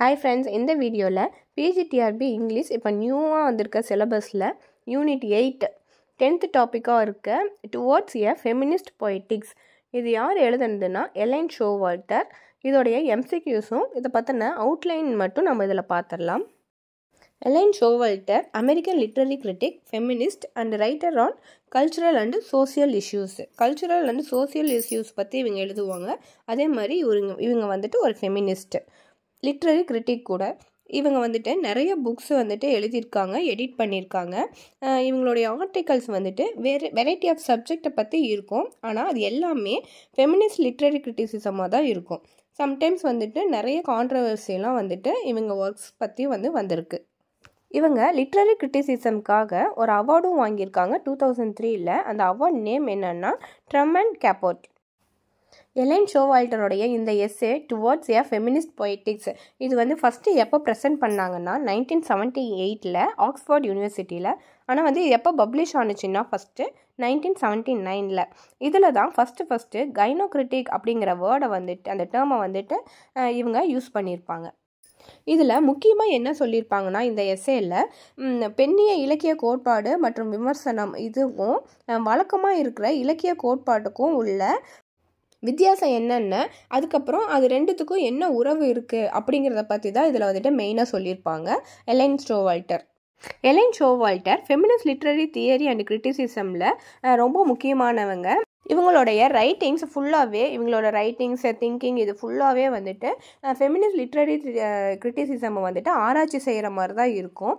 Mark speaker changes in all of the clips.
Speaker 1: Hi friends, in the video PGTRB English இப்போ நியூவா வந்திருக்க சிலபஸ்ல யூனிட் 8 10th டாபிக்கா இருக்க டுவர்ட்ஸ் எ ஃபெமினிஸ்ட் பொய்டிக்ஸ். இது யார் எழுதுனதுன்னா எலைன் ஷோவால்டர். இதோடைய எம்சிக்யூஸும் இதை பற்றின அவுட்லைன் மட்டும் நம்ம இதில் பார்த்துடலாம். Elaine Showalter American literary critic, feminist and writer on cultural and social issues. Cultural and social issues பற்றி இவங்க எழுதுவாங்க. அதே மாதிரி இவங்க வந்துட்டு ஒரு ஃபெமினிஸ்ட், லிட்ரரி கிரிட்டிக் கூட. இவங்க வந்துட்டு நிறைய புக்ஸ் வந்துட்டு எழுதியிருக்காங்க, எடிட் பண்ணியிருக்காங்க. இவங்களுடைய ஆர்டிகல்ஸ் வந்துட்டு வெரைட்டி ஆஃப் சப்ஜெக்டை பற்றி இருக்கும். ஆனால் அது எல்லாமே ஃபெமினிஸ்ட் லிட்ரரி கிரிட்டிசிசமாக தான் இருக்கும். சம்டைம்ஸ் வந்துட்டு நிறைய கான்ட்ரவர்சியெல்லாம் வந்துட்டு இவங்க ஒர்க்ஸ் பற்றி வந்திருக்கு. இவங்க லிட்ரரி கிரிட்டிசிசம்காக ஒரு அவார்டும் வாங்கியிருக்காங்க 2003. அந்த அவார்ட் நேம் என்னன்னா ட்ரமன் கேப்போர்ட். எலைன் ஷோவால்டருடைய இந்த எஸ்ஸே டுவர்ட்ஸ் எ ஃபெமினிஸ்ட் பொய்டிக்ஸ் இது ஃபஸ்ட்டு எப்போ ப்ரெசென்ட் பண்ணாங்கன்னா 1978 ஆக்ஸ்ஃபோர்ட் யூனிவர்சிட்டியில். ஆனால் இது எப்போ பப்ளிஷ் ஆனிச்சுன்னா ஃபஸ்ட்டு 1979. இதில் தான் ஃபஸ்ட்டு கைனோக்ரிட்டிக் அப்படிங்கிற வேர்டை அந்த டேர்மை இவங்க யூஸ் பண்ணியிருப்பாங்க. இதில் முக்கியமாக என்ன சொல்லியிருப்பாங்கன்னா, இந்த எஸ்ஸேயில் பெண்ணிய இலக்கிய கோட்பாடு மற்றும் விமர்சனம் இதுவும் வழக்கமாக இருக்கிற இலக்கிய கோட்பாட்டுக்கும் உள்ள வித்தியாசம் என்னென்ன, அதுக்கப்புறம் அது ரெண்டுத்துக்கும் என்ன உறவு இருக்குது அப்படிங்கிறத பற்றி தான் இதில் மெயினாக சொல்லியிருப்பாங்க Elaine Showalter. Elaine Showalter feminist literary theory and கிரிட்டிசிசமில் ரொம்ப முக்கியமானவங்க. இவங்களுடைய ரைட்டிங்ஸ் ஃபுல்லாகவே, இவங்களோட ரைட்டிங்ஸ் திங்கிங் இது ஃபுல்லாகவே ஃபெமினிஸ்ட் லிட்ரரி கிரிட்டிசிசமை ஆராய்ச்சி செய்கிற மாதிரி தான் இருக்கும்.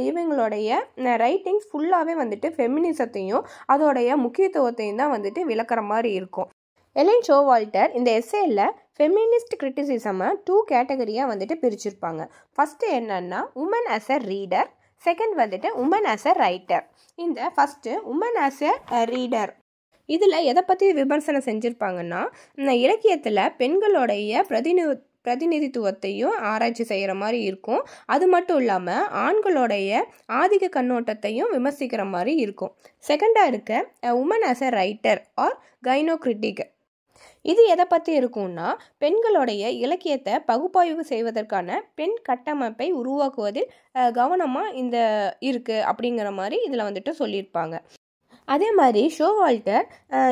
Speaker 1: இவங்களுடைய ரைட்டிங்ஸ் ஃபுல்லாகவே ஃபெமினிசத்தையும் அதோடைய முக்கியத்துவத்தையும் தான் விளக்குற மாதிரி இருக்கும். எலைன் ஷோவால்டர் இந்த எஸ்ஸேயில் ஃபெமினிஸ்ட் கிரிட்டிசிசமை 2 கேட்டகரியாக பிரிச்சிருப்பாங்க. ஃபஸ்ட்டு என்னன்னா woman as a reader, second woman as a writer. இந்த first woman as a reader இதில் எதை பற்றி விமர்சனம் செஞ்சுருப்பாங்கன்னா, இலக்கியத்தில் பெண்களுடைய பிரதிநிதித்துவத்தையும் ஆராய்ச்சி செய்கிற மாதிரி இருக்கும். அது மட்டும் இல்லாமல் ஆண்களுடைய ஆதிக்க கண்ணோட்டத்தையும் விமர்சிக்கிற மாதிரி இருக்கும். செகண்டாக இருக்க woman as a writer or gynocritic, இது எதை பற்றி இருக்கும்னா பெண்களுடைய இலக்கியத்தை பகுப்பாய்வு செய்வதற்கான பெண் கட்டமைப்பை உருவாக்குவதில் கவனமாக இருக்குது அப்படிங்கிற மாதிரி இதில் சொல்லியிருப்பாங்க. அதே மாதிரி ஷோவால்டர்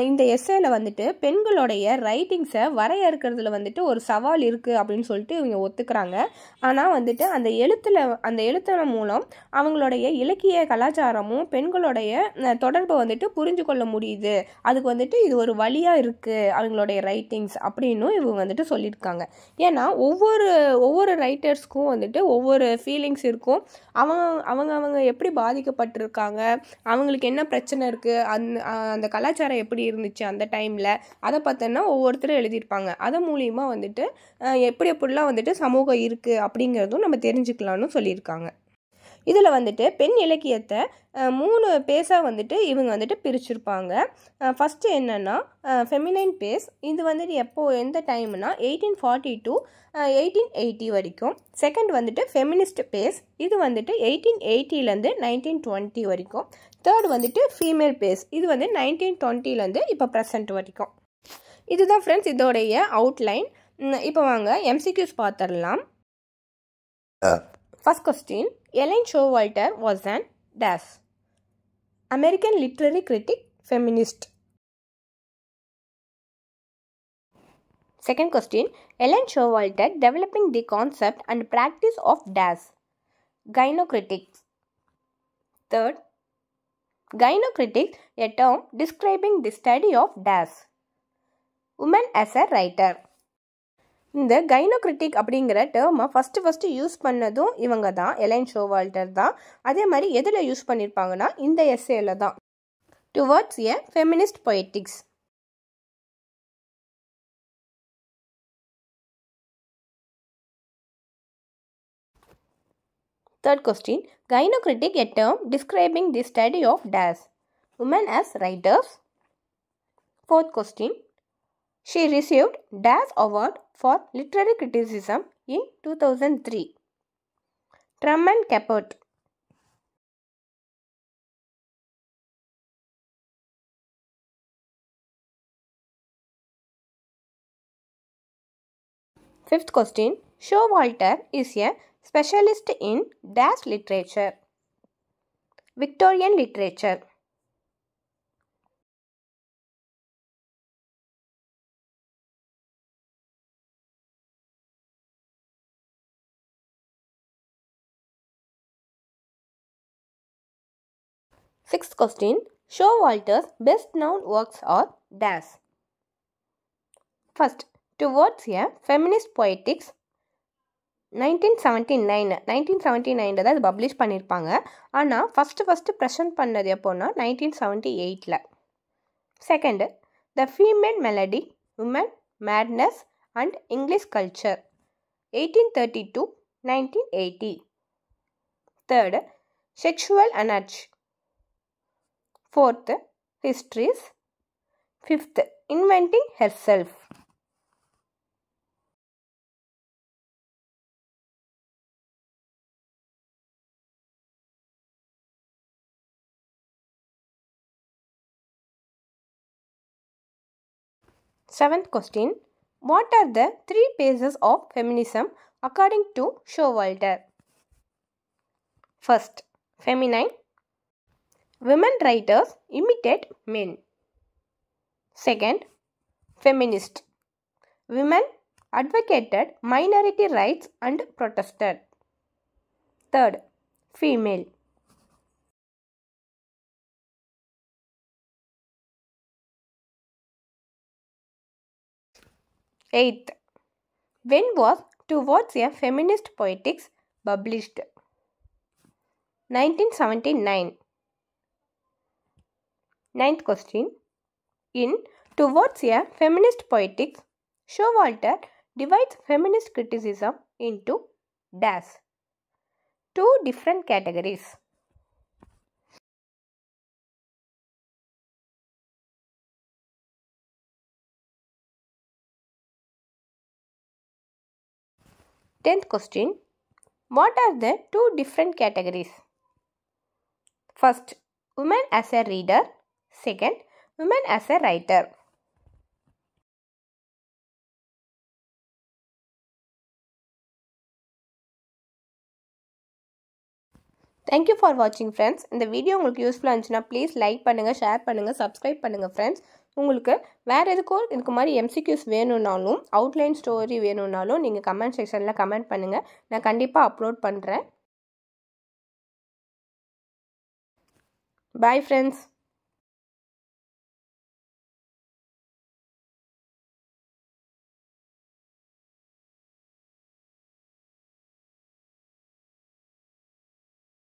Speaker 1: இந்த எஸ்ஸேயில் பெண்களுடைய ரைட்டிங்ஸை வரையறுக்கிறதுல ஒரு சவால் இருக்குது அப்படின்னு சொல்லிட்டு இவங்க ஒத்துக்கிறாங்க. ஆனால் அந்த எழுத்தின் மூலம் அவங்களுடைய இலக்கிய கலாச்சாரமும் பெண்களுடைய தொடர்பை புரிஞ்சு கொள்ள முடியுது. அதுக்கு இது ஒரு வழியாக இருக்குது அவங்களுடைய ரைட்டிங்ஸ் அப்படின்னு இவங்க சொல்லியிருக்காங்க. ஏன்னா ஒவ்வொரு ரைட்டர்ஸ்க்கும் ஒவ்வொரு ஃபீலிங்ஸ் இருக்கும். அவங்க எப்படி பாதிக்கப்பட்டிருக்காங்க, அவங்களுக்கு என்ன பிரச்சனை இருக்குது, அந்த கலாச்சாரம் எப்படி இருந்துச்சு அந்த டைமில், அதை பார்த்தோன்னா ஒவ்வொருத்தரும் எழுதியிருப்பாங்க. அது மூலியமாக எப்படிலாம் சமூகம் இருக்குது அப்படிங்கிறதும் நம்ம தெரிஞ்சுக்கலான்னு சொல்லியிருக்காங்க. இதில் பெண் இலக்கியத்தை 3 பேஸாக இவங்க பிரிச்சிருப்பாங்க. ஃபஸ்ட்டு என்னென்னா ஃபெமினைன் பேஸ். இது எந்த டைம்னா 1840 to 1880 வரைக்கும். Second feminist phase. இது 1880 1920 வரைக்கும். Third female phase. இது 1920 இப்போ ப்ரெசன்ட் வரைக்கும். இதுதான் ஃப்ரெண்ட்ஸ் இதோடைய அவுட்லைன். இப்போ வாங்க எம்சிக்யூஸ் பார்த்துடலாம். First question, Ellen Showalter was an dash American literary critic, feminist. Second question, Ellen Showalter developing the concept and practice of dash gynocritics. Third, gynocritics, a term describing the study of dash woman as a writer. இந்த கைனோக்ரிட்டிக் அப்படிங்கிற டேர்மை first use பண்ணதும் இவங்க தான், A-line ஷோவால்டர் தான். அதே மாதிரி எதில் யூஸ் பண்ணியிருப்பாங்கன்னா இந்த எஸ்ஸேல தான், towards a feminist பொய்டிக்ஸ். Third question, gynocritic, a term describing the study of dash women as writers. Fourth question, she received dash award for literary criticism in 2003. Truman Capote. Fifth question, Showalter is a specialist in dash literature. Victorian literature. Sixth question. Showalter's best known works are dash. First, Towards a Feminist Poetics 1979 தான் இது publish பண்ணியிருப்பாங்க. ஆனால் first present பண்ணது எப்போன்னா 1978. Second, the female malady, woman, madness and English culture 1830-1980. Third, sexual anarchy. Fourth, hystories. Fifth, inventing herself. Seventh question. What are the 3 phases of feminism according to Showalter? First, feminine. Women writers imitate men. Second, feminist. Women advocated minority rights and protested. Third, female. Eighth, when was Towards a Feminist Poetics published? 1979. Ninth question. In Towards a Feminist Poetics, Showalter divides feminist criticism into dash. 2 different categories. Tenth question. What are the 2 different categories? First, women as a reader. Second, women as a writer. Thank you for watching friends. இந்த video உங்களுக்கு யூஸ்ஃபுல்லாக இருந்துச்சுன்னா please like பண்ணுங்கள், share பண்ணுங்கள், subscribe பண்ணுங்கள் friends. உங்களுக்கு வேறு எதுக்கும் இதுக்கு மாதிரி MCQs வேணும்னாலும் அவுட்லைன் ஸ்டோரி வேணும்னாலும் நீங்கள் கமெண்ட் செக்ஷனில் கமெண்ட் பண்ணுங்கள். நான் கண்டிப்பாக அப்லோட் பண்ணுறேன். Bye friends.